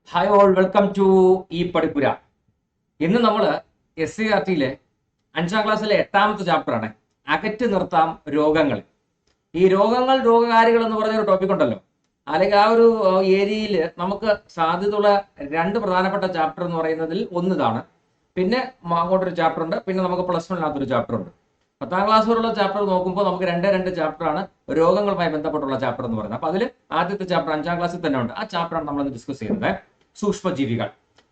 Hi all, welcome to ഈ പഠിപ്പുര. ഇന്ന് നമ്മൾ SCERT-യിലെ 5ാം ക്ലാസ്സിലെ 8ാമത്തെ ചാപ്റ്ററാണ് അകറ്റി നിർത്താം രോഗങ്ങൾ. ഈ രോഗങ്ങൾ രോഗകാരികൾ എന്ന് പറഞ്ഞൊരു ടോപ്പിക് ഉണ്ടല്ലോ, അല്ലെങ്കിൽ ആ ഒരു ഏരിയയിൽ നമുക്ക് സാധ്യതയുള്ള രണ്ട് പ്രധാനപ്പെട്ട ചാപ്റ്റർ എന്ന് പറയുന്നതിൽ ഒന്നിതാണ്. പിന്നെ അങ്ങോട്ടൊരു ചാപ്റ്റർ ഉണ്ട്, പിന്നെ നമുക്ക് +1-നകത്തൊരു ചാപ്റ്റർ ഉണ്ട്. 10ാം ക്ലാസ് വരെയുള്ള ചാപ്റ്റർ നോക്കുമ്പോൾ നമുക്ക് രണ്ട് ചാപ്റ്ററാണ് രോഗങ്ങളുമായി ബന്ധപ്പെട്ടുള്ള ചാപ്റ്റർ എന്ന് പറയുന്നത്. അപ്പൊ അതിൽ ആദ്യത്തെ ചാപ്റ്റർ 5ാം ക്ലാസ്സിൽ തന്നെ ഉണ്ട്. ആ ചാപ്റ്ററാണ് നമ്മൾ ഡിസ്കസ് ചെയ്യുന്നത്. സൂക്ഷ്മജീവികൾ,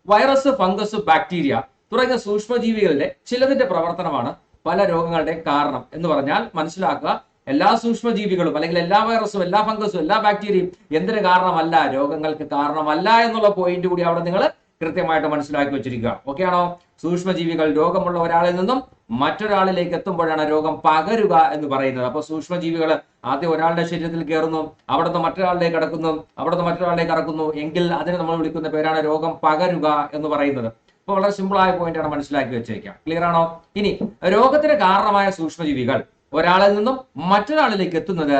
വൈറസ്, ഫംഗസ്, ബാക്ടീരിയ തുടങ്ങിയ സൂക്ഷ്മജീവികളുടെ ചിലതിന്റെ പ്രവർത്തനമാണ് പല രോഗങ്ങളുടെ കാരണം എന്ന് പറഞ്ഞാൽ മനസ്സിലാക്കുക. എല്ലാ സൂക്ഷ്മജീവികളും അല്ലെങ്കിൽ എല്ലാ വൈറസും എല്ലാ ഫംഗസും എല്ലാ ബാക്ടീരിയയും എന്തിന് കാരണമല്ല, രോഗങ്ങൾക്ക് കാരണമല്ല എന്നുള്ള പോയിന്റ് കൂടി അവിടെ നിങ്ങൾ കൃത്യമായിട്ട് മനസ്സിലാക്കി വെച്ചിരിക്കുക. ഓക്കെ ആണോ? സൂക്ഷ്മജീവികൾ രോഗമുള്ള ഒരാളിൽ നിന്നും മറ്റൊരാളിലേക്ക് എത്തുമ്പോഴാണ് രോഗം പകരുക എന്ന് പറയുന്നത്. അപ്പൊ സൂക്ഷ്മജീവികൾ ആദ്യം ഒരാളുടെ ശരീരത്തിൽ കയറുന്നു, അവിടുന്ന് മറ്റൊരാളിലേക്ക് കടക്കുന്നു, അവിടുന്ന് മറ്റൊരാളിലേക്ക് കടക്കുന്നു എങ്കിൽ അതിനെ നമ്മൾ വിളിക്കുന്ന പേരാണ് രോഗം പകരുക എന്ന് പറയുന്നത്. അപ്പൊ വളരെ സിമ്പിൾ ആയ പോയിന്റ് ആണ്, മനസ്സിലാക്കി വെച്ചേക്കാം. ക്ലിയർ ആണോ? ഇനി രോഗത്തിന് കാരണമായ സൂക്ഷ്മജീവികൾ ഒരാളിൽ നിന്നും മറ്റൊരാളിലേക്ക് എത്തുന്നത്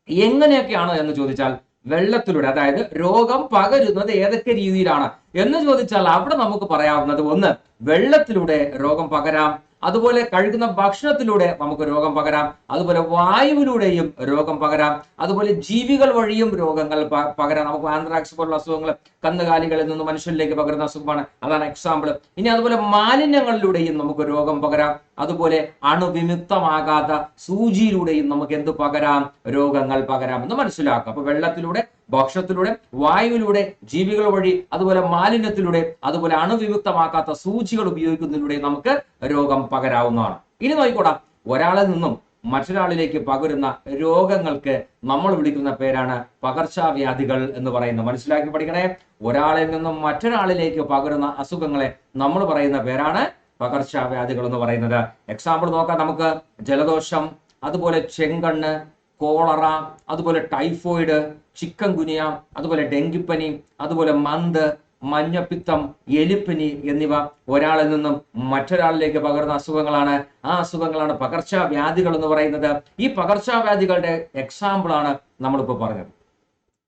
എങ്ങനെയൊക്കെയാണ് എന്ന് ചോദിച്ചാൽ വെള്ളത്തിലൂടെ. അതായത് രോഗം പകരുന്നത് ഏതൊക്കെ രീതിയിലാണ് എന്ന് ചോദിച്ചാൽ അവിടെ നമുക്ക് പറയാവുന്നത്, ഒന്ന്, വെള്ളത്തിലൂടെ രോഗം പകരാം, അതുപോലെ കഴിക്കുന്ന ഭക്ഷണത്തിലൂടെ നമുക്ക് രോഗം പകരാം, അതുപോലെ വായുവിലൂടെയും രോഗം പകരാം, അതുപോലെ ജീവികൾ വഴിയും രോഗങ്ങൾ പകരാം. നമുക്ക് ആന്ത്രാക്സ് പോലുള്ള അസുഖങ്ങൾ കന്നുകാലികളിൽ നിന്ന് മനുഷ്യരിലേക്ക് പകരുന്ന അസുഖമാണ്, അതാണ് എക്സാമ്പിൾ. ഇനി അതുപോലെ മാലിന്യങ്ങളിലൂടെയും നമുക്ക് രോഗം പകരാം, അതുപോലെ അണുവിമുക്തമാകാത്ത സൂചിയിലൂടെയും നമുക്ക് എന്ത് പകരാം, രോഗങ്ങൾ പകരാം എന്ന് മനസ്സിലാക്കാം. അപ്പൊ വെള്ളത്തിലൂടെ, ഭക്ഷണത്തിലൂടെ, വായുവിലൂടെ, ജീവികൾ വഴി, അതുപോലെ മാലിന്യത്തിലൂടെ, അതുപോലെ അണുവിമുക്തമാക്കാത്ത സൂചികൾ ഉപയോഗിക്കുന്നതിലൂടെ നമുക്ക് രോഗം പകരാവുന്നതാണ്. ഇനി നോക്കിക്കോടാ, ഒരാളിൽ നിന്നും മറ്റൊരാളിലേക്ക് പകരുന്ന രോഗങ്ങൾക്ക് നമ്മൾ വിളിക്കുന്ന പേരാണ് പകർച്ചവ്യാധികൾ എന്ന് പറയുന്നത്. മനസ്സിലാക്കി പഠിക്കണേ. ഒരാളിൽ നിന്നും മറ്റൊരാളിലേക്ക് പകരുന്ന അസുഖങ്ങളെ നമ്മൾ പറയുന്ന പേരാണ് പകർച്ചവ്യാധികൾ എന്ന് പറയുന്നത്. എക്സാമ്പിൾ നോക്കാം നമുക്ക്. ജലദോഷം, അതുപോലെ ചെങ്കണ്ണ്, കോളറ, അതുപോലെ ടൈഫോയിഡ്, ചിക്കൻ ഗുനിയ, അതുപോലെ ഡെങ്കിപ്പനി, അതുപോലെ മന്ത്, മഞ്ഞപ്പിത്തം, എലിപ്പനി എന്നിവ ഒരാളിൽ നിന്നും മറ്റൊരാളിലേക്ക് പകർന്ന അസുഖങ്ങളാണ്. ആ അസുഖങ്ങളാണ് പകർച്ചവ്യാധികൾ എന്ന് പറയുന്നത്. ഈ പകർച്ചവ്യാധികളുടെ എക്സാമ്പിൾ ആണ് നമ്മളിപ്പോ പറഞ്ഞത്.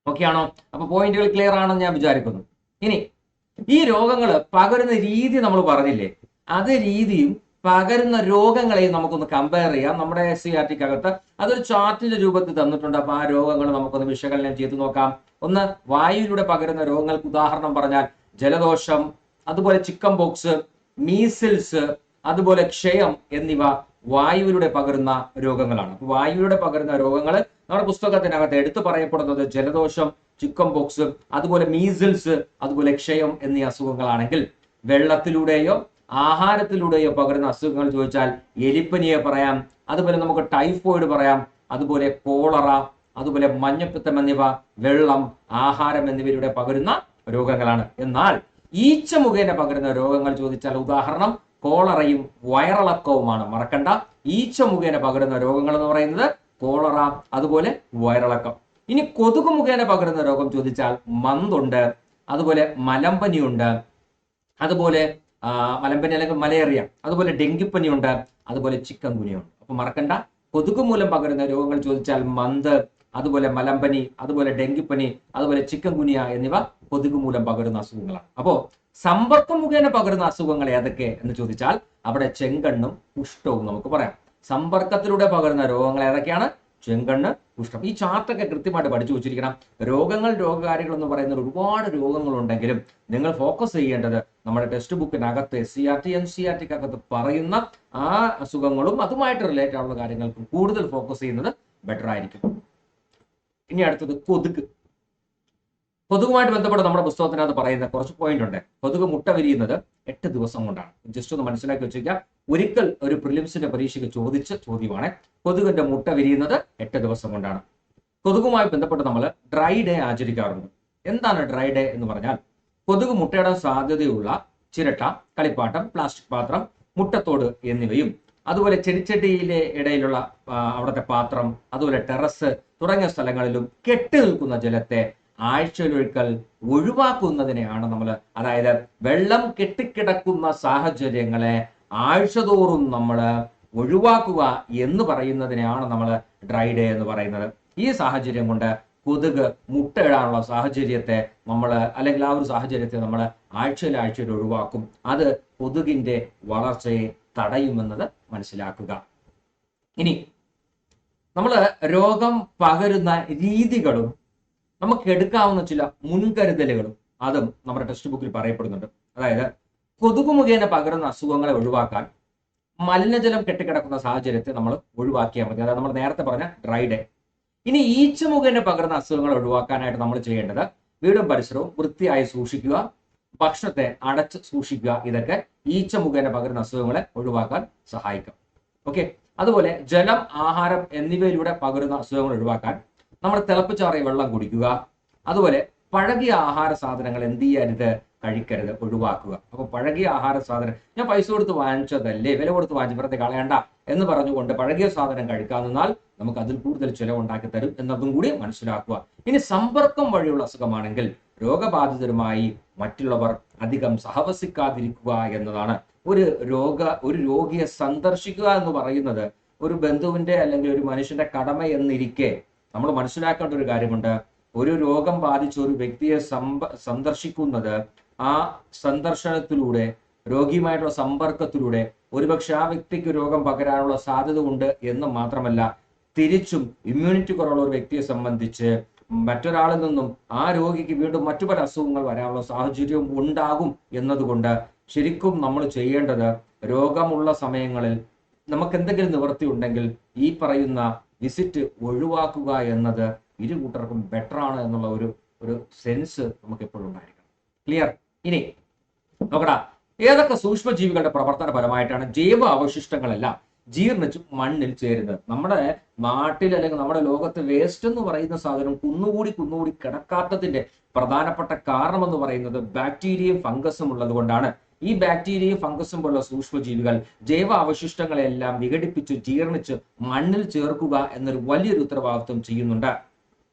ഓക്കെ ആണോ? അപ്പൊ പോയിന്റുകൾ ക്ലിയർ ആണെന്ന് ഞാൻ വിചാരിക്കുന്നു. ഇനി ഈ രോഗങ്ങൾ പകരുന്ന രീതി നമ്മൾ പറഞ്ഞില്ലേ, അത് രീതിയും പകരുന്ന രോഗങ്ങളെയും നമുക്കൊന്ന് കമ്പയർ ചെയ്യാം. നമ്മുടെ SCERT-ക്കകത്ത് അതൊരു ചാർട്ടിന്റെ രൂപത്തിൽ തന്നിട്ടുണ്ട്. അപ്പൊ ആ രോഗങ്ങൾ നമുക്കൊന്ന് വിശകലനം ചെയ്ത് നോക്കാം. ഒന്ന്, വായുവിലൂടെ പകരുന്ന രോഗങ്ങൾക്ക് ഉദാഹരണം പറഞ്ഞാൽ ജലദോഷം, അതുപോലെ ചിക്കൻ പോക്സ്, മീസിൽസ്, അതുപോലെ ക്ഷയം എന്നിവ വായുവിലൂടെ പകരുന്ന രോഗങ്ങളാണ്. വായുവിലൂടെ പകരുന്ന രോഗങ്ങൾ നമ്മുടെ പുസ്തകത്തിനകത്ത് എടുത്തു പറയപ്പെടുന്നത് ജലദോഷം, ചിക്കൻ പോക്സ്, അതുപോലെ മീസിൽസ്, അതുപോലെ ക്ഷയം എന്നീ അസുഖങ്ങളാണെങ്കിൽ വെള്ളത്തിലൂടെയോ ആഹാരത്തിലൂടെയോ പകരുന്ന അസുഖങ്ങൾ ചോദിച്ചാൽ എലിപ്പനിയെ പറയാം, അതുപോലെ നമുക്ക് ടൈഫോയിഡ് പറയാം, അതുപോലെ കോളറ, അതുപോലെ മഞ്ഞപ്പിത്തം എന്നിവ വെള്ളം, ആഹാരം എന്നിവയിലൂടെ പകരുന്ന രോഗങ്ങളാണ്. എന്നാൽ ഈച്ച മുഖേന പകരുന്ന രോഗങ്ങൾ ചോദിച്ചാൽ ഉദാഹരണം കോളറയും വയറിളക്കവുമാണ്. മറക്കണ്ട, ഈച്ച മുഖേന പകരുന്ന രോഗങ്ങൾ എന്ന് പറയുന്നത് കോളറ, അതുപോലെ വയറിളക്കം. ഇനി കൊതുക് മുഖേന പകരുന്ന രോഗം ചോദിച്ചാൽ മന്തുണ്ട്, അതുപോലെ മലമ്പനിയുണ്ട്, അതുപോലെ മലമ്പനി അല്ലെങ്കിൽ മലേറിയ, അതുപോലെ ഡെങ്കിപ്പനി ഉണ്ട്, അതുപോലെ ചിക്കൻ ഗുനിയുണ്ട്. അപ്പൊ മറക്കണ്ട, കൊതുക് മൂലം പകരുന്ന രോഗങ്ങൾ ചോദിച്ചാൽ മന്ത്, അതുപോലെ മലമ്പനി, അതുപോലെ ഡെങ്കിപ്പനി, അതുപോലെ ചിക്കൻ ഗുനിയ എന്നിവ കൊതുക് മൂലം പകരുന്ന അസുഖങ്ങളാണ്. അപ്പോ സമ്പർക്കം മുഖേന പകരുന്ന അസുഖങ്ങൾ ഏതൊക്കെ എന്ന് ചോദിച്ചാൽ അവിടെ ചെങ്കണ്ണും കുഷ്ഠവും നമുക്ക് പറയാം. സമ്പർക്കത്തിലൂടെ പകരുന്ന രോഗങ്ങൾ ഏതൊക്കെയാണ്? ചെങ്കണ്ണ്, കുഷ്ഠം. ഈ ചാർട്ടൊക്കെ കൃത്യമായിട്ട് പഠിച്ചു വെച്ചിരിക്കണം. രോഗങ്ങൾ രോഗകാരികൾ എന്ന് പറയുന്ന ഒരുപാട് രോഗങ്ങളുണ്ടെങ്കിലും നിങ്ങൾ ഫോക്കസ് ചെയ്യേണ്ടത് നമ്മുടെ ടെക്സ്റ്റ് ബുക്കിനകത്ത് SCERT NCERT-ക്കകത്ത് പറയുന്ന ആ അസുഖങ്ങളും അതുമായിട്ട് റിലേറ്റ് ആവുന്ന കാര്യങ്ങൾക്ക് കൂടുതൽ ഫോക്കസ് ചെയ്യുന്നത് ബെറ്റർ ആയിരിക്കും. ഇനി അടുത്തത് കൊതുക്. കൊതുകുമായിട്ട് ബന്ധപ്പെട്ട് നമ്മുടെ പുസ്തകത്തിനകത്ത് പറയുന്ന കുറച്ച് പോയിന്റ് ഉണ്ട്. കൊതുക് മുട്ട വിരിയുന്നത് 8 ദിവസം കൊണ്ടാണ്. ജസ്റ്റ് ഒന്ന് മനസ്സിലാക്കി വെച്ചിരിക്കുക. ഒരിക്കൽ ഒരു പ്രിലിംസിന്റെ പരീക്ഷയ്ക്ക് ചോദിച്ച ചോദ്യമാണ്. കൊതുകിന്റെ മുട്ട വിരിയുന്നത് 8 ദിവസം കൊണ്ടാണ്. കൊതുകുമായി ബന്ധപ്പെട്ട് നമ്മൾ ഡ്രൈ ഡേ ആചരിക്കാറുണ്ട്. എന്താണ് ഡ്രൈ ഡേ എന്ന് പറഞ്ഞാൽ കൊതുക് മുട്ടയിടാൻ സാധ്യതയുള്ള ചിരട്ട, കളിപ്പാട്ടം, പ്ലാസ്റ്റിക് പാത്രം, മുട്ടത്തോട് എന്നിവയും, അതുപോലെ ചെടിച്ചട്ടിയിലെ ഇടയിലുള്ള അവിടുത്തെ പാത്രം, അതുപോലെ ടെറസ് തുടങ്ങിയ സ്ഥലങ്ങളിലും കെട്ടി നിൽക്കുന്ന ജലത്തെ ആഴ്ചയിലൊരിക്കൽ ഒഴിവാക്കുന്നതിനെയാണ് നമ്മൾ, അതായത് വെള്ളം കെട്ടിക്കിടക്കുന്ന സാഹചര്യങ്ങളെ ആഴ്ചതോറും നമ്മൾ ഒഴിവാക്കുക എന്ന് പറയുന്നതിനെയാണ് നമ്മൾ ഡ്രൈ ഡേ എന്ന് പറയുന്നത്. ഈ സാഹചര്യം കൊണ്ട് കൊതുക് മുട്ടയിടാനുള്ള സാഹചര്യത്തെ അല്ലെങ്കിൽ ആ ഒരു സാഹചര്യത്തെ നമ്മൾ ആഴ്ചയിൽ ഒഴിവാക്കും. അത് കൊതുകിന്റെ വളർച്ചയെ തടയുമെന്നത് മനസ്സിലാക്കുക. ഇനി നമ്മൾ രോഗം പകരുന്ന രീതികളും നമുക്ക് എടുക്കാവുന്ന ചില മുൻകരുതലുകളും അതും നമ്മുടെ ടെക്സ്റ്റ് ബുക്കിൽ പറയപ്പെടുന്നുണ്ട്. അതായത് കൊതുക് മുഖേന പകരുന്ന അസുഖങ്ങളെ ഒഴിവാക്കാൻ മലിനജലം കെട്ടിക്കിടക്കുന്ന സാഹചര്യത്തെ നമ്മൾ ഒഴിവാക്കിയാൽ മതി. അതായത് നമ്മൾ നേരത്തെ പറഞ്ഞ ഡ്രൈ ഡേ. ഇനി ഈച്ച മുഖേന പകരുന്ന അസുഖങ്ങൾ ഒഴിവാക്കാനായിട്ട് നമ്മൾ ചെയ്യേണ്ടത് വീടും പരിസരവും വൃത്തിയായി സൂക്ഷിക്കുക, ഭക്ഷണത്തെ അടച്ച് സൂക്ഷിക്കുക. ഇതൊക്കെ ഈച്ച മുഖേന പകരുന്ന അസുഖങ്ങളെ ഒഴിവാക്കാൻ സഹായിക്കും. ഓക്കെ. അതുപോലെ ജലം, ആഹാരം എന്നിവയിലൂടെ പകരുന്ന അസുഖങ്ങൾ ഒഴിവാക്കാൻ നമ്മൾ തിളപ്പിച്ചാറിയ വെള്ളം കുടിക്കുക. അതുപോലെ പഴകിയ ആഹാര സാധനങ്ങൾ എന്ത് ചെയ്യരുത്, കഴിക്കരുത്, ഒഴിവാക്കുക. അപ്പൊ പഴകിയ ആഹാര സാധനം ഞാൻ പൈസ കൊടുത്ത് വാങ്ങിച്ചതല്ലേ, വില കൊടുത്ത് വാങ്ങിച്ച് വെറുതെ കളയണ്ട എന്ന് പറഞ്ഞുകൊണ്ട് പഴകിയ സാധനം കഴിക്കാൻ നിന്നാൽ നമുക്ക് അതിൽ കൂടുതൽ ചിലവുണ്ടാക്കി തരും എന്നതും കൂടി മനസ്സിലാക്കുക. ഇനി സമ്പർക്കം വഴിയുള്ള അസുഖമാണെങ്കിൽ രോഗബാധിതരുമായി മറ്റുള്ളവർ അധികം സഹവസിക്കാതിരിക്കുക എന്നതാണ്. ഒരു രോഗിയെ സന്ദർശിക്കുക എന്ന് പറയുന്നത് ഒരു ബന്ധുവിന്റെ അല്ലെങ്കിൽ ഒരു മനുഷ്യന്റെ കടമ എന്നിരിക്കെ നമ്മൾ മനസ്സിലാക്കേണ്ട ഒരു കാര്യമുണ്ട്. ഒരു രോഗം ബാധിച്ച ഒരു വ്യക്തിയെ സന്ദർശിക്കുന്നത് ആ സന്ദർശനത്തിലൂടെ, രോഗിയുമായിട്ടുള്ള സമ്പർക്കത്തിലൂടെ ഒരുപക്ഷെ ആ വ്യക്തിക്ക് രോഗം പകരാനുള്ള സാധ്യത ഉണ്ട് എന്ന് മാത്രമല്ല, തിരിച്ചും ഇമ്മ്യൂണിറ്റി കുറവുള്ള ഒരു വ്യക്തിയെ സംബന്ധിച്ച് മറ്റൊരാളിൽ നിന്നും ആ രോഗിക്ക് വീണ്ടും മറ്റു പല അസുഖങ്ങൾ വരാനുള്ള സാഹചര്യവും ഉണ്ടാകും എന്നതുകൊണ്ട് ശരിക്കും നമ്മൾ ചെയ്യേണ്ടത് രോഗമുള്ള സമയങ്ങളിൽ നമുക്ക് എന്തെങ്കിലും നിവൃത്തി ഉണ്ടെങ്കിൽ ഈ പറയുന്ന വിസിറ്റ് ഒഴിവാക്കുക എന്നത് ഇരു കൂട്ടർക്കും ബെറ്റർ ആണ് എന്നുള്ള ഒരു സെൻസ് നമുക്ക് എപ്പോഴും ഉണ്ടായിരിക്കണം. ക്ലിയർ? ഇനി നോക്കടാ, ഏതൊക്കെ സൂക്ഷ്മജീവികളുടെ പ്രവർത്തനപരമായിട്ടാണ് ജൈവ അവശിഷ്ടങ്ങളെല്ലാം ജീർണിച്ച് മണ്ണിൽ ചേരുന്നത്? നമ്മുടെ നാട്ടിൽ അല്ലെങ്കിൽ നമ്മുടെ ലോകത്ത് വേസ്റ്റ് എന്ന് പറയുന്ന സാധനം കുന്നുകൂടി കിടക്കാത്തതിന്റെ പ്രധാനപ്പെട്ട കാരണം എന്ന് പറയുന്നത് ബാക്ടീരിയയും ഫംഗസും ഉള്ളത് കൊണ്ടാണ്. ഈ ബാക്ടീരിയയും ഫംഗസും പോലുള്ള സൂക്ഷ്മജീവികൾ ജൈവ അവശിഷ്ടങ്ങളെല്ലാം വിഘടിപ്പിച്ച് ജീർണിച്ച് മണ്ണിൽ ചേർക്കുക എന്നൊരു വലിയൊരു ഉത്തരവാദിത്വം ചെയ്യുന്നുണ്ട്.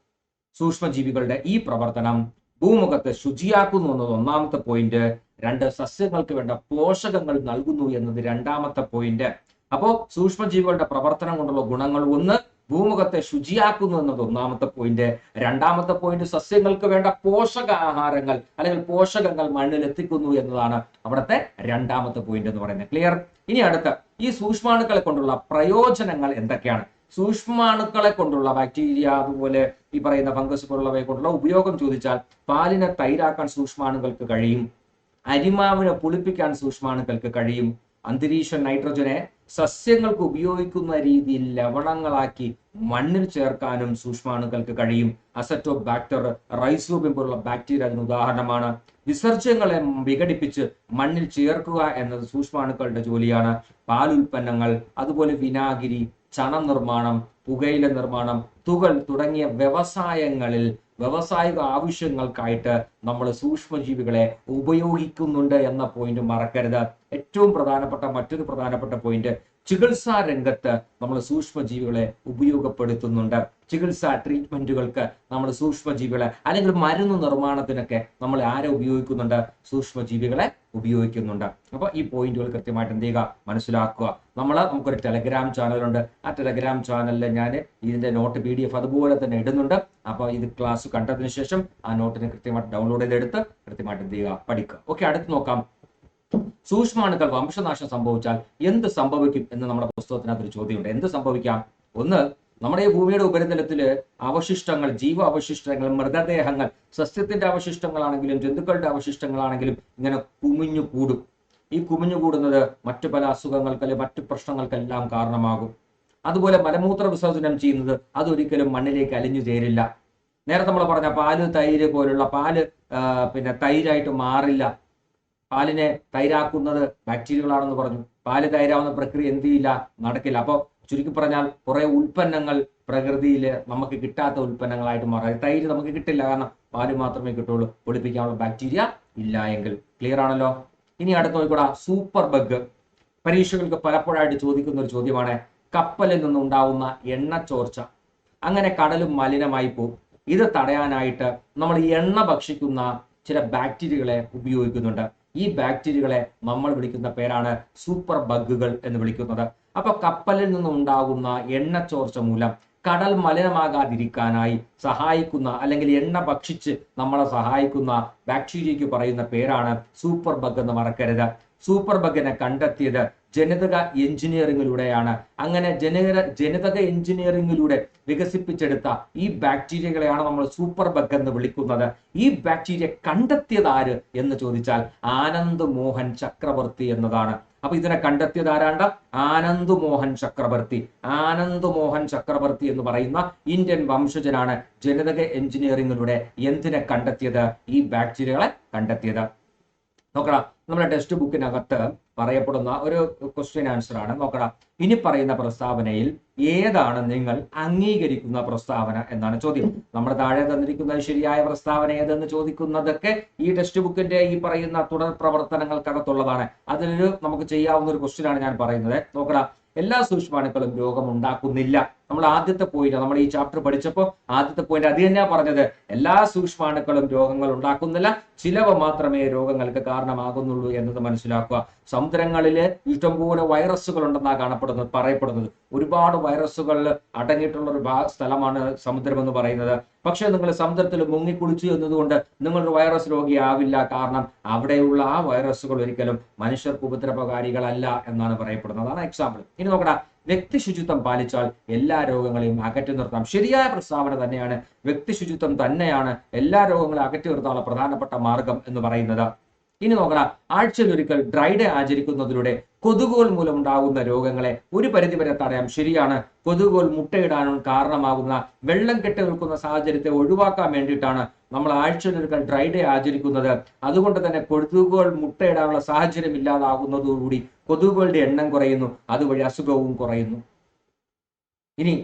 സൂക്ഷ്മജീവികളുടെ ഈ പ്രവർത്തനം ഭൂമുഖത്തെ ശുചിയാക്കുന്നു എന്നത് ഒന്നാമത്തെ പോയിന്റ്. 2, സസ്യങ്ങൾക്ക് വേണ്ട പോഷകങ്ങൾ നൽകുന്നു എന്നത് രണ്ടാമത്തെ പോയിന്റ്. അപ്പോ സൂക്ഷ്മജീവികളുടെ പ്രവർത്തനം കൊണ്ടുള്ള ഗുണങ്ങൾ 1, ഭൂമുഖത്തെ ശുചിയാക്കുന്നു എന്നത് ഒന്നാമത്തെ പോയിന്റ്. രണ്ടാമത്തെ പോയിന്റ്, സസ്യങ്ങൾക്ക് വേണ്ട പോഷകാഹാരങ്ങൾ അല്ലെങ്കിൽ പോഷകങ്ങൾ മണ്ണിൽ എത്തിക്കുന്നു എന്നതാണ് അവിടുത്തെ രണ്ടാമത്തെ പോയിന്റ് എന്ന് പറയുന്നത്. ക്ലിയർ? ഇനി അടുത്ത ഈ സൂക്ഷ്മാണുക്കളെ കൊണ്ടുള്ള പ്രയോജനങ്ങൾ എന്തൊക്കെയാണ്? സൂക്ഷ്മാണുക്കളെ കൊണ്ടുള്ള ബാക്ടീരിയ അതുപോലെ ഈ പറയുന്ന ഫംഗസ് പോലുള്ളവയെ കൊണ്ടുള്ള ഉപയോഗം ചോദിച്ചാൽ, പാലിനെ തൈരാക്കാൻ സൂക്ഷ്മാണുക്കൾക്ക് കഴിയും, അരിമാവിനെ പുളിപ്പിക്കാൻ സൂക്ഷ്മാണുക്കൾക്ക് കഴിയും, അന്തരീക്ഷ നൈട്രജനെ സസ്യങ്ങൾക്ക് ഉപയോഗിക്കുന്ന രീതിയിൽ ലവണങ്ങളാക്കി മണ്ണിൽ ചേർക്കാനും സൂക്ഷ്മാണുക്കൾക്ക് കഴിയും. അസറ്റോബാക്ടർ, റൈസോബിയം പോലുള്ള ബാക്ടീരിയ അതിന് ഉദാഹരണമാണ്. വിസർജ്യങ്ങളെ വിഘടിപ്പിച്ച് മണ്ണിൽ ചേർക്കുക എന്നത് സൂക്ഷ്മാണുക്കളുടെ ജോലിയാണ്. പാലുൽപ്പന്നങ്ങൾ, അതുപോലെ വിനാഗിരി, ചണം നിർമ്മാണം, പുകയില നിർമ്മാണം, തുകൽ തുടങ്ങിയ വ്യവസായിക ആവശ്യങ്ങൾക്കായിട്ട് നമ്മൾ സൂക്ഷ്മജീവികളെ ഉപയോഗിക്കുന്നുണ്ട് എന്ന പോയിന്റ് മറക്കരുത്. ഏറ്റവും മറ്റൊരു പ്രധാനപ്പെട്ട പോയിന്റ്, ചികിത്സാ രംഗത്ത് നമ്മൾ സൂക്ഷ്മജീവികളെ ഉപയോഗപ്പെടുത്തുന്നുണ്ട്. ചികിത്സാ ട്രീറ്റ്മെന്റുകൾക്ക് നമ്മൾ സൂക്ഷ്മജീവികളെ, അല്ലെങ്കിൽ മരുന്ന് നിർമ്മാണത്തിനൊക്കെ നമ്മൾ ആരെ ഉപയോഗിക്കുന്നുണ്ട്? സൂക്ഷ്മജീവികളെ ഉപയോഗിക്കുന്നുണ്ട്. അപ്പൊ ഈ പോയിന്റുകൾ കൃത്യമായിട്ട് എന്ത് ചെയ്യുക, മനസ്സിലാക്കുക. നമുക്കൊരു ടെലഗ്രാം ചാനലുണ്ട്. ആ ടെലഗ്രാം ചാനലിൽ ഞാൻ ഇതിന്റെ നോട്ട് PDF അതുപോലെ തന്നെ ഇടുന്നുണ്ട്. അപ്പൊ ഇത് ക്ലാസ് കണ്ടതിന് ശേഷം ആ നോട്ടിനെ കൃത്യമായിട്ട് ഡൗൺലോഡ് ചെയ്തെടുത്ത് കൃത്യമായിട്ട് എന്ത് ചെയ്യുക, പഠിക്കുക. ഓക്കെ, അടുത്ത് നോക്കാം. സൂക്ഷ്മാണുക്കൾ വംശനാശം സംഭവിച്ചാൽ എന്ത് സംഭവിക്കും എന്ന് നമ്മുടെ പുസ്തകത്തിനകത്ത് ഒരു ചോദ്യമുണ്ട്. എന്ത് സംഭവിക്കാം? ഒന്ന്, നമ്മുടെ ഈ ഭൂമിയുടെ ഉപരിതലത്തില് അവശിഷ്ടങ്ങൾ, ജീവ അവശിഷ്ടങ്ങൾ, മൃതദേഹങ്ങൾ, സസ്യത്തിന്റെ അവശിഷ്ടങ്ങളാണെങ്കിലും ജന്തുക്കളുടെ അവശിഷ്ടങ്ങളാണെങ്കിലും ഇങ്ങനെ കുമിഞ്ഞു കൂടും. ഈ കുമിഞ്ഞു കൂടുന്നത് മറ്റു പല അസുഖങ്ങൾക്ക് അല്ലെങ്കിൽ മറ്റു പ്രശ്നങ്ങൾക്കെല്ലാം കാരണമാകും. അതുപോലെ മലമൂത്ര വിസർജനം ചെയ്യുന്നത് അതൊരിക്കലും മണ്ണിലേക്ക് അലിഞ്ഞു ചേരില്ല. നേരത്തെ നമ്മൾ പറഞ്ഞ പാല്, തൈര് പോലുള്ള പാല് തൈരായിട്ട് മാറില്ല. പാലിനെ തൈരാക്കുന്നത് ബാക്ടീരിയകളാണെന്ന് പറഞ്ഞു. പാല് തൈരാവുന്ന പ്രക്രിയ എന്ത് ചെയ്യില്ല, നടക്കില്ല. അപ്പോൾ ചുരുക്കി പറഞ്ഞാൽ കുറെ ഉൽപ്പന്നങ്ങൾ പ്രകൃതിയിൽ നമുക്ക് കിട്ടാത്ത ഉൽപ്പന്നങ്ങളായിട്ട് മാറാം. തൈര് നമുക്ക് കിട്ടില്ല, കാരണം പാല് മാത്രമേ കിട്ടുള്ളൂ, പൊളിപ്പിക്കാനുള്ള ബാക്ടീരിയ ഇല്ല എങ്കിൽ. ക്ലിയർ ആണല്ലോ? ഇനി അടുത്ത് നോക്കിക്കൂടാ, സൂപ്പർ ബഗ്. പരീക്ഷകൾക്ക് പലപ്പോഴായിട്ട് ചോദിക്കുന്ന ഒരു ചോദ്യമാണ്. കപ്പലിൽ നിന്നുണ്ടാവുന്ന എണ്ണ ചോർച്ച, അങ്ങനെ കടലും മലിനമായി പോകും. ഇത് തടയാനായിട്ട് നമ്മൾ എണ്ണ ഭക്ഷിക്കുന്ന ചില ബാക്ടീരിയകളെ ഉപയോഗിക്കുന്നുണ്ട്. ഈ ബാക്ടീരിയകളെ നമ്മൾ വിളിക്കുന്ന പേരാണ് സൂപ്പർ ബഗുകൾ എന്ന് വിളിക്കുന്നത്. അപ്പൊ കപ്പലിൽ നിന്നുണ്ടാകുന്ന എണ്ണ ചോർച്ച മൂലം കടൽ മലിനമാകാതിരിക്കാനായി സഹായിക്കുന്ന അല്ലെങ്കിൽ എണ്ണ ഭക്ഷിച്ച് നമ്മളെ സഹായിക്കുന്ന ബാക്ടീരിയയ്ക്ക് പറയുന്ന പേരാണ് സൂപ്പർ ബഗ് എന്ന് മറക്കരുത്. സൂപ്പർ ബഗിനെ കണ്ടെത്തിയത് ജനിതക എഞ്ചിനീയറിംഗിലൂടെയാണ്. അങ്ങനെ ജനിതക എഞ്ചിനീയറിംഗിലൂടെ വികസിപ്പിച്ചെടുത്ത ഈ ബാക്ടീരിയകളെയാണ് നമ്മൾ സൂപ്പർ ബഗ് എന്ന് വിളിക്കുന്നത്. ഈ ബാക്ടീരിയ കണ്ടെത്തിയത് ആര് എന്ന് ചോദിച്ചാൽ ആനന്ദ് മോഹൻ ചക്രവർത്തി എന്നതാണ്. അപ്പൊ ഇതിനെ കണ്ടെത്തിയത് ആരാണ്ട? ആനന്ദ് മോഹൻ ചക്രവർത്തി. ആനന്ദ് മോഹൻ ചക്രവർത്തി എന്ന് പറയുന്ന ഇന്ത്യൻ വംശജനാണ് ജനിതക എഞ്ചിനീയറിംഗിലൂടെ എന്തിനെ കണ്ടെത്തിയത്? ഈ ബാക്ടീരിയകളെ കണ്ടെത്തിയത്. നോക്കടാ, നമ്മുടെ ടെക്സ്റ്റ് ബുക്കിനകത്ത് പറയപ്പെടുന്ന ഒരു ക്വസ്റ്റ്യൻ ആൻസർ ആണ്. നോക്കടാ, ഇനി പറയുന്ന പ്രസ്താവനയിൽ ഏതാണ് നിങ്ങൾ അംഗീകരിക്കുന്ന പ്രസ്താവന എന്നാണ് ചോദ്യം. നമ്മുടെ താഴെ തന്നിരിക്കുന്ന ശരിയായ പ്രസ്താവന ഏതെന്ന് ചോദിക്കുന്നതൊക്കെ ഈ ടെക്സ്റ്റ് ബുക്കിന്റെ ഈ പറയുന്ന തുടർ പ്രവർത്തനങ്ങൾക്കകത്തുള്ളതാണ്. അതിലൊരു നമുക്ക് ചെയ്യാവുന്ന ഒരു ക്വസ്റ്റ്യൻ ആണ് ഞാൻ പറയുന്നത്. നോക്കടാ, എല്ലാ സൂക്ഷ്മാണുക്കളും രോഗം ഉണ്ടാക്കുന്നില്ല. നമ്മൾ ആദ്യത്തെ പോയിന്റ്, നമ്മൾ ഈ ചാപ്റ്റർ പഠിച്ചപ്പോൾ ആദ്യത്തെ പോയിന്റ് അത് തന്നെയാ പറഞ്ഞത്. എല്ലാ സൂക്ഷ്മാണുക്കളും രോഗങ്ങൾ ഉണ്ടാക്കുന്നില്ല, ചിലവ മാത്രമേ രോഗങ്ങൾക്ക് കാരണമാകുന്നുള്ളൂ എന്നത് മനസ്സിലാക്കുക. സമുദ്രങ്ങളിൽ ഇഷ്ടംപോലെ വൈറസുകൾ ഉണ്ടെന്നാണ് പറയപ്പെടുന്നത്. ഒരുപാട് വൈറസുകൾ അടങ്ങിയിട്ടുള്ള ഒരു സ്ഥലമാണ് സമുദ്രം എന്ന് പറയുന്നത്. പക്ഷെ നിങ്ങൾ സമുദ്രത്തിൽ മുങ്ങിക്കുളിച്ചു എന്നതുകൊണ്ട് നിങ്ങളൊരു വൈറസ് രോഗിയാവില്ല. കാരണം അവിടെയുള്ള ആ വൈറസുകൾ ഒരിക്കലും മനുഷ്യർക്ക് ഉപദ്രവകാരികളല്ല എന്നാണ് പറയപ്പെടുന്നത്. അതാണ് എക്സാമ്പിൾ. ഇനി നോക്കടാ, വ്യക്തി ശുചിത്വം പാലിച്ചാൽ എല്ലാ രോഗങ്ങളെയും അകറ്റി നിർത്താം. ശരിയായ പ്രസ്താവന തന്നെയാണ്. വ്യക്തി ശുചിത്വം തന്നെയാണ് എല്ലാ രോഗങ്ങളെ അകറ്റി നിർത്താനുള്ള പ്രധാനപ്പെട്ട മാർഗം എന്ന് പറയുന്നത്. ഇനി നോക്കണം, ആഴ്ചയിലൊരിക്കൽ ഡ്രൈ ഡേ ആചരിക്കുന്നതിലൂടെ കൊതുകുകൾ മൂലം ഉണ്ടാകുന്ന രോഗങ്ങളെ ഒരു പരിധിവരെ തടയാം. ശരിയാണ്. കൊതുകുകൾ മുട്ടയിടാനും കാരണമാകുന്ന വെള്ളം കെട്ടി നിൽക്കുന്ന സാഹചര്യത്തെ ഒഴിവാക്കാൻ വേണ്ടിയിട്ടാണ് നമ്മൾ ആഴ്ചയിലൊരിക്കൽ ഡ്രൈ ഡേ ആചരിക്കുന്നത്. അതുകൊണ്ട് തന്നെ കൊതുകുകൾ മുട്ടയിടാനുള്ള സാഹചര്യം ഇല്ലാതാകുന്നതോടുകൂടി കൊതുകുകളുടെ എണ്ണം കുറയുന്നു, അതുവഴി അസുഖവും കുറയുന്നു. ഇനി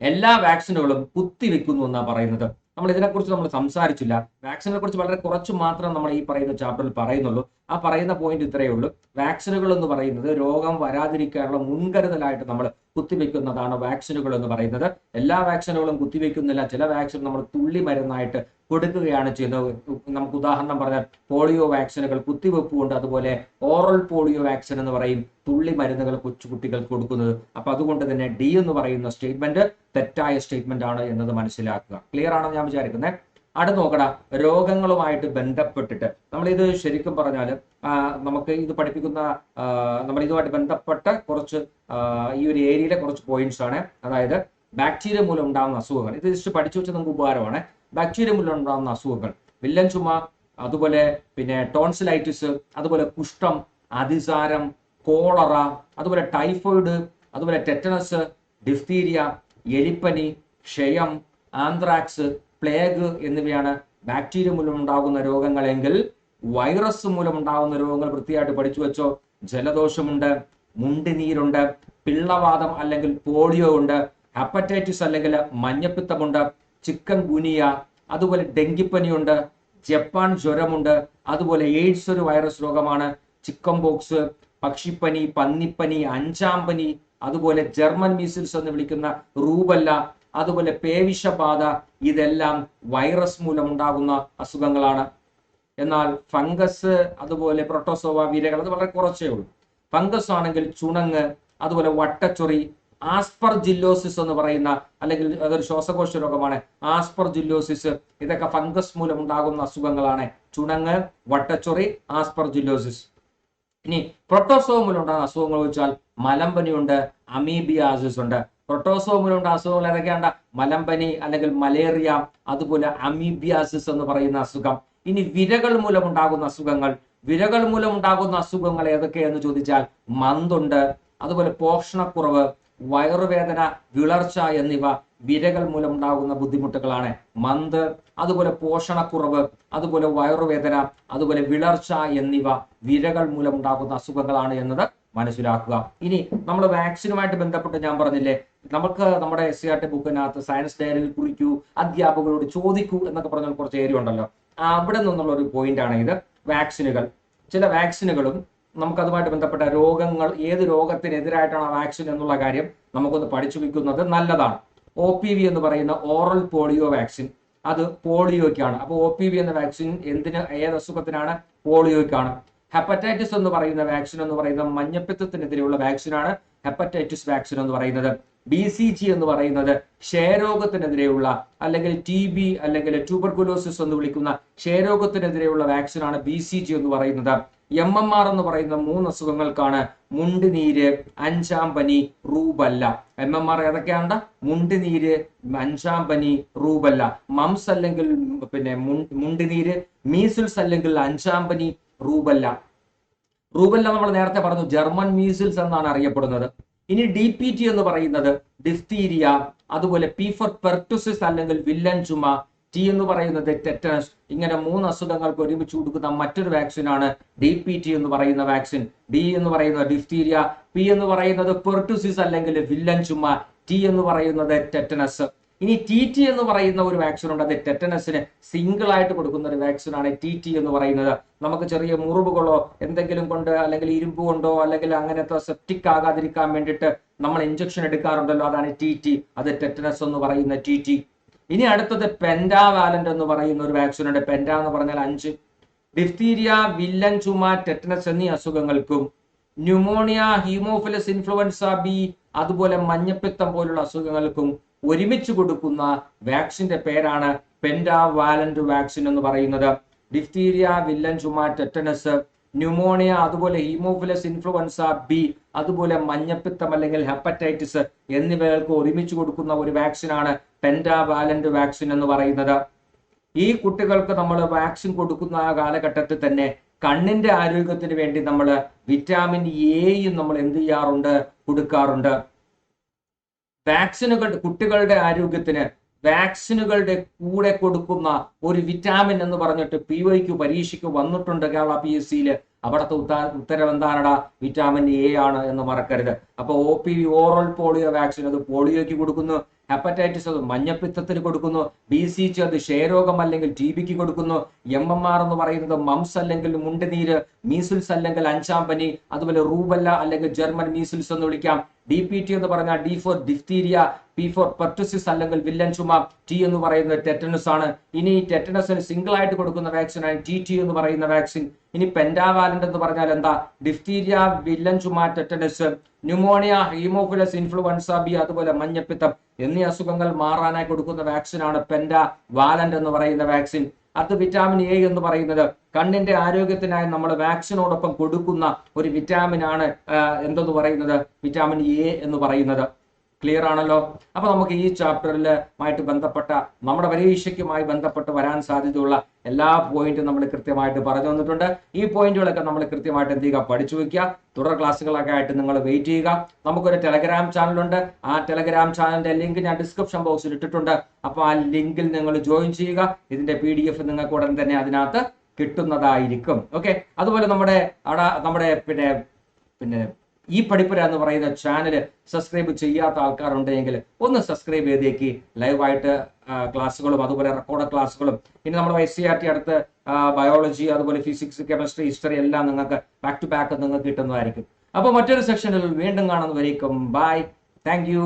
എല്ലാ വാക്സിനുകളും കുത്തിവെക്കുന്നു എന്നാണ് പറയുന്നത്. നമ്മൾ ഇതിനെക്കുറിച്ച് നമ്മൾ സംസാരിച്ചില്ല. വാക്സിനെ കുറിച്ച് വളരെ കുറച്ച് മാത്രം നമ്മൾ ഈ പറയുന്ന ചാപ്റ്ററിൽ പറയുന്നുള്ളൂ. ആ പറയുന്ന പോയിന്റ് ഇത്രയേ ഉള്ളൂ. വാക്സിനുകൾ എന്ന് പറയുന്നത് രോഗം വരാതിരിക്കാനുള്ള മുൻകരുതലായിട്ട് നമ്മൾ കുത്തിവെക്കുന്നതാണ് വാക്സിനുകൾ എന്ന് പറയുന്നത്. എല്ലാ വാക്സിനുകളും കുത്തിവെക്കുന്നില്ല. ചില വാക്സിൻ നമ്മൾ തുള്ളി മരുന്നായിട്ട് കൊടുക്കുകയാണ് ചെയ്യുന്നത്. നമുക്ക് ഉദാഹരണം പറഞ്ഞാൽ പോളിയോ വാക്സിനുകൾ കുത്തിവെപ്പുണ്ട്. അതുപോലെ ഓറൽ പോളിയോ വാക്സിൻ എന്ന് പറയും, തുള്ളി മരുന്നുകൾ കൊച്ചുകുട്ടികൾക്ക് കൊടുക്കുന്നത്. അപ്പൊ അതുകൊണ്ട് തന്നെ ഡി എന്ന് പറയുന്ന സ്റ്റേറ്റ്മെന്റ് തെറ്റായ സ്റ്റേറ്റ്മെന്റ് ആണ് എന്നത് മനസ്സിലാക്കുക. ക്ലിയർ ആണെന്ന് ഞാൻ വിചാരിക്കുന്നത്. അടുത്ത് നോക്കടാ, രോഗങ്ങളുമായിട്ട് ബന്ധപ്പെട്ടിട്ട് നമ്മൾ ഇത് ശരിക്കും പറഞ്ഞാൽ നമുക്ക് ഇത് പഠിപ്പിക്കുന്ന നമ്മൾ ഇതുമായിട്ട് ബന്ധപ്പെട്ട കുറച്ച് ഈ ഒരു ഏരിയയിലെ കുറച്ച് പോയിന്റ്സ് ആണ്. അതായത് ബാക്ടീരിയ മൂലം ഉണ്ടാകുന്ന അസുഖങ്ങൾ. ഇത് ജസ്റ്റ് പഠിച്ചു വെച്ചാൽ നമുക്ക് ഉപകാരമാണ്. ബാക്ടീരിയ മൂലം ഉണ്ടാകുന്ന അസുഖങ്ങൾ, വില്ലൻ ചുമ, അതുപോലെ പിന്നെ ടോൺസിലൈറ്റിസ്, അതുപോലെ കുഷ്ഠം, അതിസാരം, കോളറ, അതുപോലെ ടൈഫോയിഡ്, അതുപോലെ ടെറ്റനസ്, ഡിഫ്തീരിയ, എലിപ്പനി, ക്ഷയം, ആന്ത്രാക്സ്, പ്ലേഗ് എന്നിവയാണ് ബാക്ടീരിയ മൂലം ഉണ്ടാകുന്ന രോഗങ്ങളെങ്കിൽ വൈറസ് മൂലം ഉണ്ടാകുന്ന രോഗങ്ങൾ വൃത്തിയായിട്ട് പഠിച്ചു വെച്ചോ. ജലദോഷമുണ്ട്, മുണ്ടിനീരുണ്ട്, പിള്ളവാതം അല്ലെങ്കിൽ പോളിയോ ഉണ്ട്, ഹെപ്പറ്റൈറ്റിസ് അല്ലെങ്കിൽ മഞ്ഞപ്പിത്തമുണ്ട്, ചിക്കൻ ഗുനിയ, അതുപോലെ ഡെങ്കിപ്പനിയുണ്ട്, ജപ്പാൻ ജ്വരമുണ്ട്, അതുപോലെ എയ്ഡ്സ് ഒരു വൈറസ് രോഗമാണ്, ചിക്കൻ പോക്സ്, പക്ഷിപ്പനി, പന്നിപ്പനി, അഞ്ചാം പനി, അതുപോലെ ജർമ്മൻ മീസിൽസ് എന്ന് വിളിക്കുന്ന റൂബല്ല, അതുപോലെ പേവിഷബാധ, ഇതെല്ലാം വൈറസ് മൂലം ഉണ്ടാകുന്ന അസുഖങ്ങളാണ്. എന്നാൽ ഫംഗസ്, അതുപോലെ പ്രൊട്ടോസോവ, വിരകൾ അത് വളരെ കുറച്ചേ ഉള്ളൂ. ഫംഗസ് ആണെങ്കിൽ ചുണങ്ങ്, അതുപോലെ വട്ടച്ചൊറി, ആസ്പർജില്ലോസിസ് എന്ന് പറയുന്ന അല്ലെങ്കിൽ അതൊരു ശ്വാസകോശ രോഗമാണ്. ആസ്പർജില്ലോസിസ് ഇതൊക്കെ ഫംഗസ് മൂലം ഉണ്ടാകുന്ന അസുഖങ്ങളാണ്. ചുണങ്ങ്, വട്ടച്ചൊറി, ആസ്പർജില്ലോസിസ്. ഇനി പ്രൊട്ടോസോവ മൂലം ഉണ്ടാകുന്ന അസുഖങ്ങൾ വെച്ചാൽ മലമ്പനിയുണ്ട്, അമീബിയാസിസ് ഉണ്ട്. പ്രൊട്ടോസോവ മൂലം ഉണ്ടാകുന്ന അസുഖങ്ങൾ ഏതൊക്കെയാണ്? മലമ്പനി അല്ലെങ്കിൽ മലേറിയ, അതുപോലെ അമീബിയാസിസ് എന്ന് പറയുന്ന അസുഖം. ഇനി വിരകൾ മൂലം ഉണ്ടാകുന്ന അസുഖങ്ങൾ. വിരകൾ മൂലം ഉണ്ടാകുന്ന അസുഖങ്ങൾ ഏതൊക്കെയെന്ന് ചോദിച്ചാൽ മന്തുണ്ട്, അതുപോലെ പോഷണക്കുറവ്, വയറുവേദന, വിളർച്ച എന്നിവ വിരകൾ മൂലം ഉണ്ടാകുന്ന ബുദ്ധിമുട്ടുകളാണ്. മന്ത്, അതുപോലെ പോഷണക്കുറവ്, അതുപോലെ വയറുവേദന, അതുപോലെ വിളർച്ച എന്നിവ വിരകൾ മൂലം ഉണ്ടാകുന്ന അസുഖങ്ങളാണ് എന്നത് മനസ്സിലാക്കുക. ഇനി നമ്മൾ വാക്സിനുമായിട്ട് ബന്ധപ്പെട്ട് ഞാൻ പറഞ്ഞില്ലേ, നമുക്ക് നമ്മുടെ SCERT ബുക്കിനകത്ത് സയൻസ് ഡയറിയിൽ കുറിക്കൂ, അധ്യാപകരോട് ചോദിക്കൂ എന്നൊക്കെ പറഞ്ഞാൽ കുറച്ച് ഏരിയ ഉണ്ടല്ലോ. അവിടെ നിന്നുള്ള ഒരു പോയിന്റ് ആണ് ഇത്. വാക്സിനുകൾ, ചില വാക്സിനുകളും നമുക്ക് അതുമായിട്ട് ബന്ധപ്പെട്ട രോഗങ്ങൾ, ഏത് രോഗത്തിനെതിരായിട്ടാണ് ആ വാക്സിൻ എന്നുള്ള കാര്യം നമുക്കൊന്ന് പഠിച്ചു വെക്കുന്നത് നല്ലതാണ്. OPV എന്ന് പറയുന്ന ഓറൽ പോളിയോ വാക്സിൻ, അത് പോളിയോയ്ക്കാണ്. അപ്പോൾ OPV എന്ന വാക്സിൻ എന്തിന്, ഏത് അസുഖത്തിനാണ്? പോളിയോയ്ക്കാണ്. ഹെപ്പറ്റൈറ്റിസ് എന്ന് പറയുന്ന വാക്സിൻ എന്ന് പറയുന്നത് മഞ്ഞപ്പിത്തത്തിനെതിരെയുള്ള വാക്സിനാണ് ഹെപ്പറ്റൈറ്റിസ് വാക്സിൻ എന്ന് പറയുന്നത്. BCG എന്ന് പറയുന്നത് ക്ഷയരോഗത്തിനെതിരെയുള്ള അല്ലെങ്കിൽ TB അല്ലെങ്കിൽ ട്യൂബർകുലോസിസ് എന്ന് വിളിക്കുന്ന ക്ഷയരോഗത്തിനെതിരെയുള്ള വാക്സിനാണ് BCG എന്ന് പറയുന്നത്. MMR എന്ന് പറയുന്ന 3 അസുഖങ്ങൾക്കാണ് മുണ്ടുനീര്, അഞ്ചാം പനി, റൂബല്ല. MMR ഏതൊക്കെയാണ്? മുണ്ടുനീര്, അഞ്ചാം പനി, റൂബല്ല. മംസ് അല്ലെങ്കിൽ മുണ്ടുനീര്, മീസിൽസ് അല്ലെങ്കിൽ അഞ്ചാം പനി, റൂബല്ല. റൂബല്ല നമ്മൾ നേരത്തെ പറഞ്ഞു, ജർമ്മൻ മീസിൽസ് എന്നാണ് അറിയപ്പെടുന്നത്. ഇനി DPT എന്ന് പറയുന്നത് ഡിഫ്തീരിയ, അതുപോലെ P ഫോർ പെർട്ടുസിസ് അല്ലെങ്കിൽ വില്ലൻ ചുമ, T എന്ന് പറയുന്നത് ടെറ്റനസ്. ഇങ്ങനെ 3 അസുഖങ്ങൾക്ക് ഒരുമിച്ച് കൊടുക്കുന്ന മറ്റൊരു വാക്സിനാണ് DPT എന്ന് പറയുന്ന വാക്സിൻ. D എന്ന് പറയുന്നത് ഡിഫ്തീരിയ, P എന്ന് പറയുന്നത് പെർട്ടുസിസ് അല്ലെങ്കിൽ വില്ലൻ ചുമ, T എന്ന് പറയുന്നത് ടെറ്റനസ്. ഇനി TT എന്ന് പറയുന്ന ഒരു വാക്സിൻ ഉണ്ട്. അത് ടെറ്റനസിന് സിംഗിൾ ആയിട്ട് കൊടുക്കുന്ന ഒരു വാക്സിനാണ് TT എന്ന് പറയുന്നത്. നമുക്ക് ചെറിയ മുറിവുകളോ എന്തെങ്കിലും കൊണ്ട് അല്ലെങ്കിൽ ഇരുമ്പ് കൊണ്ടോ അല്ലെങ്കിൽ അങ്ങനത്തെ സെപ്റ്റിക് ആകാതിരിക്കാൻ വേണ്ടിയിട്ട് നമ്മൾ ഇഞ്ചക്ഷൻ എടുക്കാറുണ്ടല്ലോ, അതാണ് TT. അത് ടെറ്റനസ് എന്ന് പറയുന്ന TT. ഇനി അടുത്തത് പെന്റാവാലന്റ് എന്ന് പറയുന്ന ഒരു വാക്സിൻ ഉണ്ട്. പെന്റ എന്ന് പറഞ്ഞാൽ 5. ഡിഫ്തീരിയ, വില്ലൻ ചുമ, ടെറ്റനസ് എന്നീ അസുഖങ്ങൾക്കും ന്യൂമോണിയ, ഹീമോഫിലസ് ഇൻഫ്ലുവൻസ B, അതുപോലെ മഞ്ഞപ്പിത്തം പോലുള്ള അസുഖങ്ങൾക്കും ഒരുമിച്ച് കൊടുക്കുന്ന വാക്സിന്റെ പേരാണ് പെന്റാവാലന്റ് വാക്സിൻ എന്ന് പറയുന്നത്. ഡിഫ്തീരിയ, വില്ലൻ ചുമ, ടെറ്റനസ്, ന്യൂമോണിയ, അതുപോലെ ഹീമോഫിലസ് ഇൻഫ്ലുവൻസ B, അതുപോലെ മഞ്ഞപ്പിത്തം അല്ലെങ്കിൽ ഹെപ്പറ്റൈറ്റിസ് എന്നിവകൾക്ക് ഒരുമിച്ച് കൊടുക്കുന്ന ഒരു വാക്സിനാണ് പെന്റാവാലന്റ് വാക്സിൻ എന്ന് പറയുന്നത്. ഈ കുട്ടികൾക്ക് നമ്മൾ വാക്സിൻ കൊടുക്കുന്ന ആ കാലഘട്ടത്തിൽ തന്നെ കണ്ണിന്റെ ആരോഗ്യത്തിന് വേണ്ടി നമ്മൾ വിറ്റാമിൻ എയും നമ്മൾ എന്ത് ചെയ്യാറുണ്ട്? കൊടുക്കാറുണ്ട്. വാക്സിനുകൾ കുട്ടികളുടെ ആരോഗ്യത്തിന് വാക്സിനുകളുടെ കൂടെ കൊടുക്കുന്ന ഒരു വിറ്റാമിൻ എന്ന് പറഞ്ഞിട്ട് PYQ പരീക്ഷയ്ക്ക് വന്നിട്ടുണ്ട് കേരള PSCയിൽ. അവിടുത്തെ ഉത്തരം എന്താണടാ? വിറ്റാമിൻ A ആണ് എന്ന് മറക്കരുത്. അപ്പൊ OPV ഓറൽ പോളിയോ വാക്സിൻ അത് പോളിയോയ്ക്ക് കൊടുക്കുന്നു. ഹെപ്പറ്റൈറ്റിസ് അത് മഞ്ഞപ്പിത്തത്തിന് കൊടുക്കുന്നു. BCG അത് ക്ഷയരോഗം അല്ലെങ്കിൽ TBക്ക് കൊടുക്കുന്നു. MMR എന്ന് പറയുന്നത് മംസ് അല്ലെങ്കിൽ മുണ്ടുനീര്, മീസിൽസ് അല്ലെങ്കിൽ അഞ്ചാം പനി, അതുപോലെ റൂബല്ല അല്ലെങ്കിൽ ജർമ്മൻ മീസിൽസ് എന്ന് വിളിക്കാം. DPT എന്ന് പറഞ്ഞാൽ D for diphtheria, P for pertussis അല്ലെങ്കിൽ വില്ലൻ ചുമ, T എന്ന് പറയുന്നത് ടെറ്റനസ് ആണ്. ഇനി ടെറ്റനസിന് സിംഗിൾ ആയിട്ട് കൊടുക്കുന്ന വാക്സിനാണ് TT എന്ന് പറയുന്ന വാക്സിൻ. ഇനി പെന്റാവാലന്റ് എന്ന് പറഞ്ഞാൽ എന്താ? ഡിഫ്തീരിയ, വില്ലൻ ചുമ, tetanus, pneumonia, Haemophilus influenza B, അതുപോലെ മഞ്ഞപ്പിത്തം എന്നീ അസുഖങ്ങൾ മാറാനായി കൊടുക്കുന്ന വാക്സിനാണ് പെന്റാവാലന്റ് എന്ന് പറയുന്ന വാക്സിൻ. അത് വിറ്റാമിൻ A എന്ന് പറയുന്നത് കണ്ണിന്റെ ആരോഗ്യത്തിനായി നമ്മൾ വാക്സിനോടൊപ്പം കൊടുക്കുന്ന ഒരു വിറ്റാമിൻ ആണ് എന്തെന്ന് പറയുന്നത്? വിറ്റാമിൻ A എന്ന് പറയുന്നത്. ക്ലിയർ ആണല്ലോ? അപ്പൊ നമുക്ക് ഈ ചാപ്റ്ററിലുമായിട്ട് ബന്ധപ്പെട്ട നമ്മുടെ പരീക്ഷയ്ക്കുമായി ബന്ധപ്പെട്ട് വരാൻ സാധ്യതയുള്ള എല്ലാ പോയിന്റും നമ്മൾ കൃത്യമായിട്ട് പറഞ്ഞു തന്നിട്ടുണ്ട്. ഈ പോയിന്റുകളൊക്കെ നമ്മൾ കൃത്യമായിട്ട് എന്ത് ചെയ്യുക? പഠിച്ചു വെക്കുക. തുടർ ക്ലാസ്സുകളൊക്കെ ആയിട്ട് നിങ്ങൾ വെയിറ്റ് ചെയ്യുക. നമുക്കൊരു ടെലഗ്രാം ചാനലുണ്ട്. ആ ടെലഗ്രാം ചാനലിന്റെ ലിങ്ക് ഞാൻ ഡിസ്ക്രിപ്ഷൻ ബോക്സിൽ ഇട്ടിട്ടുണ്ട്. അപ്പൊ ആ ലിങ്കിൽ നിങ്ങൾ ജോയിൻ ചെയ്യുക. ഇതിന്റെ PDF നിങ്ങൾക്ക് ഉടൻ തന്നെ അതിനകത്ത് കിട്ടുന്നതായിരിക്കും. ഓക്കെ. അതുപോലെ നമ്മുടെ പിന്നെ ഈ പഠിപ്പുര എന്ന് പറയുന്ന ചാനൽ സബ്സ്ക്രൈബ് ചെയ്യാത്ത ആൾക്കാരുണ്ടെങ്കിൽ ഒന്ന് സബ്സ്ക്രൈബ് ചെയ്തേക്ക്. ലൈവായിട്ട് ക്ലാസ്സുകളും അതുപോലെ റെക്കോർഡ് ക്ലാസ്സുകളും ഇനി നമ്മുടെ SCRT അടുത്ത് ബയോളജി, അതുപോലെ ഫിസിക്സ്, കെമിസ്ട്രി, ഹിസ്റ്ററി എല്ലാം നിങ്ങൾക്ക് ബാക്ക് ടു ബാക്ക് നിങ്ങൾക്ക് കിട്ടുന്നതായിരിക്കും. അപ്പോൾ മറ്റൊരു സെക്ഷനിൽ വീണ്ടും കാണുന്നവരേക്കും ബൈ. Thank you.